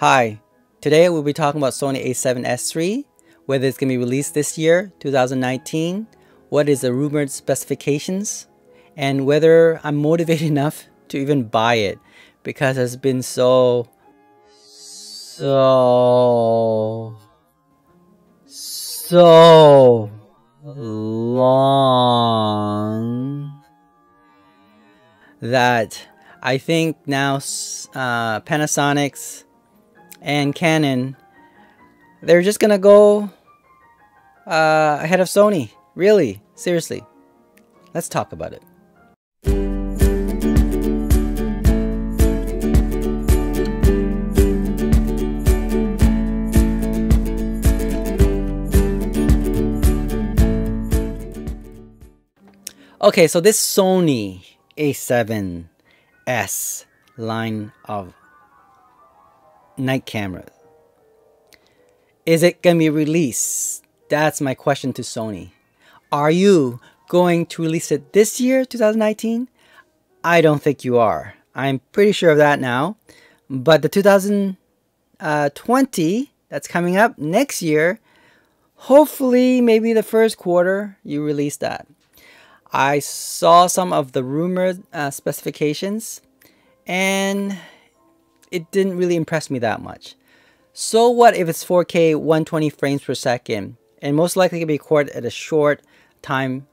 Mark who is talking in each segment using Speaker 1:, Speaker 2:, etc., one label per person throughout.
Speaker 1: Hi, today we'll be talking about Sony a7s3, whether it's going to be released this year, 2019, what is the rumored specifications, and whether I'm motivated enough to even buy it, because it's been so long that I think now Panasonic's and Canon, they're just gonna go ahead of Sony. Really, seriously. Let's talk about it. Okay, so this Sony a7s line of night cameras, is it gonna be released? That's my question to Sony. Are you going to release it this year, 2019? I don't think you are. I'm pretty sure of that now. But the 2020 that's coming up next year, hopefully maybe the first quarter you release that. I saw some of the rumored specifications, and it didn't really impress me that much. So what if it's 4K 120 frames per second, and most likely going to be recorded at a short time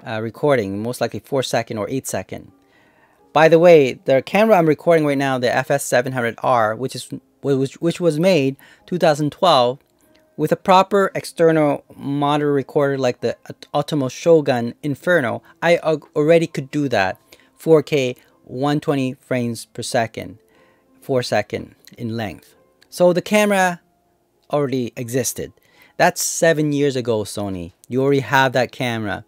Speaker 1: recording, most likely 4-second or 8-second. By the way, the camera I'm recording right now, the FS700R, which was made 2012, with a proper external monitor recorder like the Ultimo Shogun Inferno, I already could do that. 4K 120 frames per second, 4-second in length. So the camera already existed. That's 7 years ago, Sony. You already have that camera.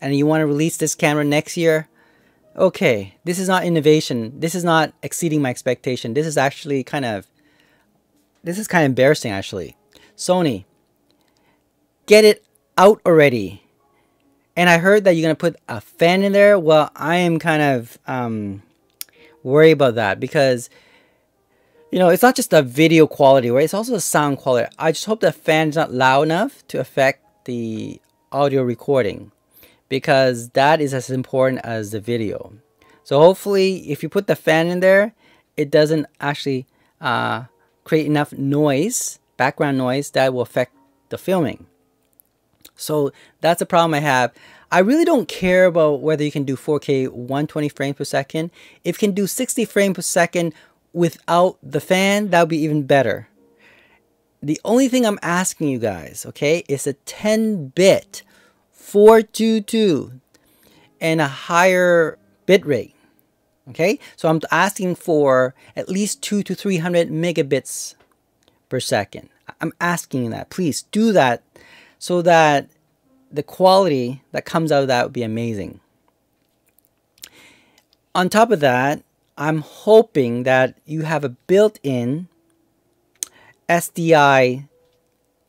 Speaker 1: And you want to release this camera next year? Okay, this is not innovation. This is not exceeding my expectation. This is actually kind of embarrassing, actually. Sony, get it out already. And I heard that you're going to put a fan in there. Well, I am kind of worried about that, because you know, it's not just the video quality, right? It's also the sound quality. I just hope the fan is not loud enough to affect the audio recording, because that is as important as the video. So hopefully if you put the fan in there, it doesn't actually create enough noise, background noise, that will affect the filming. So that's a problem I have. I really don't care about whether you can do 4K 120 frames per second. If you can do 60 frames per second without the fan, that would be even better. The only thing I'm asking you guys, okay, is a 10-bit 422 and a higher bit rate. Okay, so I'm asking for at least 200 to 300 megabits per second. I'm asking that. Please do that, so that the quality that comes out of that would be amazing. On top of that, I'm hoping that you have a built-in SDI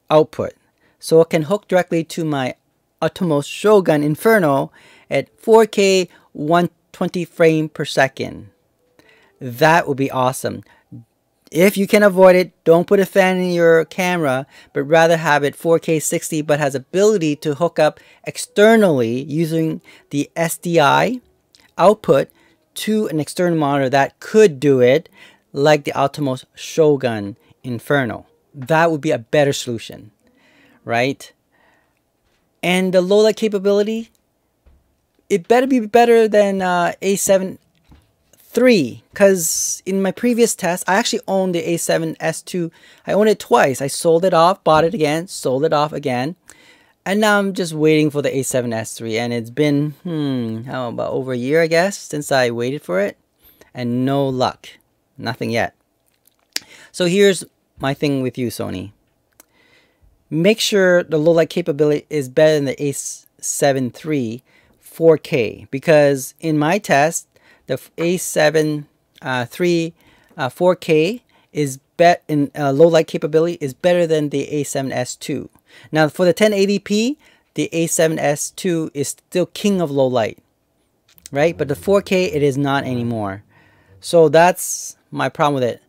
Speaker 1: output, so it can hook directly to my Ultimo Shogun Inferno at 4K 120 frames per second. That would be awesome. If you can avoid it, don't put a fan in your camera, but rather have it 4K 60, but has ability to hook up externally using the SDI output to an external monitor that could do it, like the Ultimo Shogun Inferno. That would be a better solution, right? And the low light capability, it better be better than a7s3, because in my previous test, I actually owned the a7s2. I owned it twice. I sold it off, bought it again, sold it off again, and now I'm just waiting for the a7s3, and it's been how about over a year, I guess, since I waited for it, and no luck, nothing yet. So here's my thing with you, Sony. Make sure the low light capability is better than the a7 III 4K, because in my test, the a7 III 4K is in low light capability is better than the a7s2. Now for the 1080p, the a7s2 is still king of low light, right? But the 4K, it is not anymore. So that's my problem with it.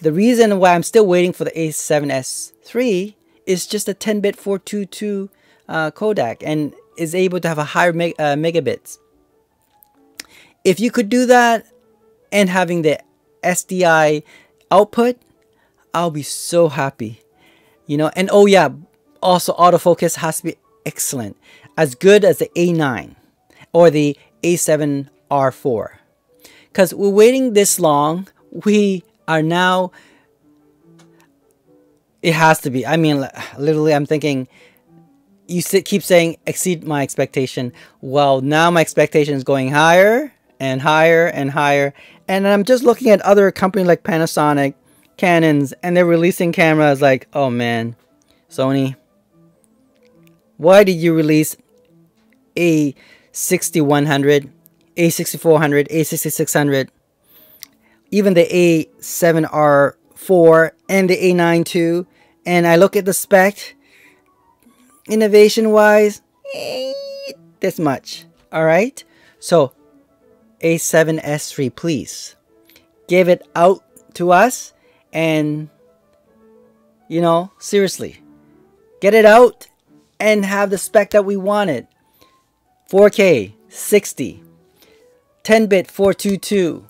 Speaker 1: The reason why I'm still waiting for the a7s3 is just a 10-bit 422 codec and is able to have a higher megabits. If you could do that and having the SDI output, I'll be so happy. You know, and oh yeah, also autofocus has to be excellent, as good as the A9 or the A7R4. Because we're waiting this long, we are now, it has to be. I mean, literally, I'm thinking, you keep saying exceed my expectation. Well, now my expectation is going higher and higher and higher. And I'm just looking at other companies like Panasonic, Canons, and they're releasing cameras like, oh man, Sony, why did you release A6100, A6400, A6600, even the A7R4 and the A9 too? And I look at the spec, innovation wise, this much. All right, so A7S3, please give it out to us. And you know, seriously, get it out and have the spec that we wanted. 4K 60, 10-bit 422,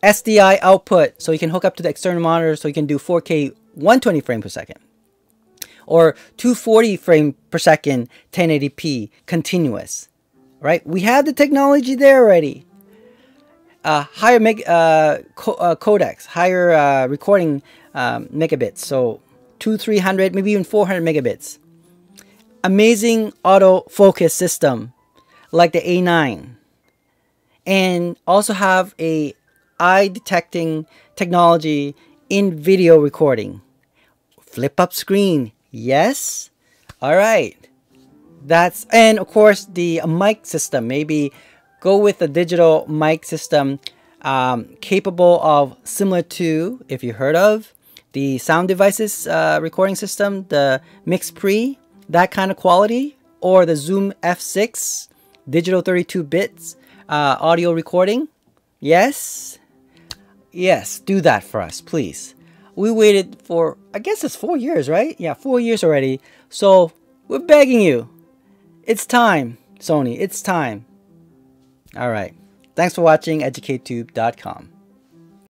Speaker 1: SDI output, so you can hook up to the external monitor, so you can do 4K 120 frames per second or 240 frames per second 1080p continuous. Right? We have the technology there already. Higher codecs, higher recording megabits, so 300, maybe even 400 megabits. Amazing autofocus system like the A9, and also have a eye detecting technology in video recording. Flip up screen, yes. All right, and of course the mic system. Maybe go with a digital mic system capable of, similar to, if you heard of, the Sound Devices recording system, the Mix Pre, that kind of quality, or the Zoom F6 digital 32 bits audio recording. Yes, yes, do that for us, please. We waited for, I guess it's 4 years, right? Yeah, 4 years already. So we're begging you. It's time, Sony. It's time. All right. Thanks for watching EducateTube.com.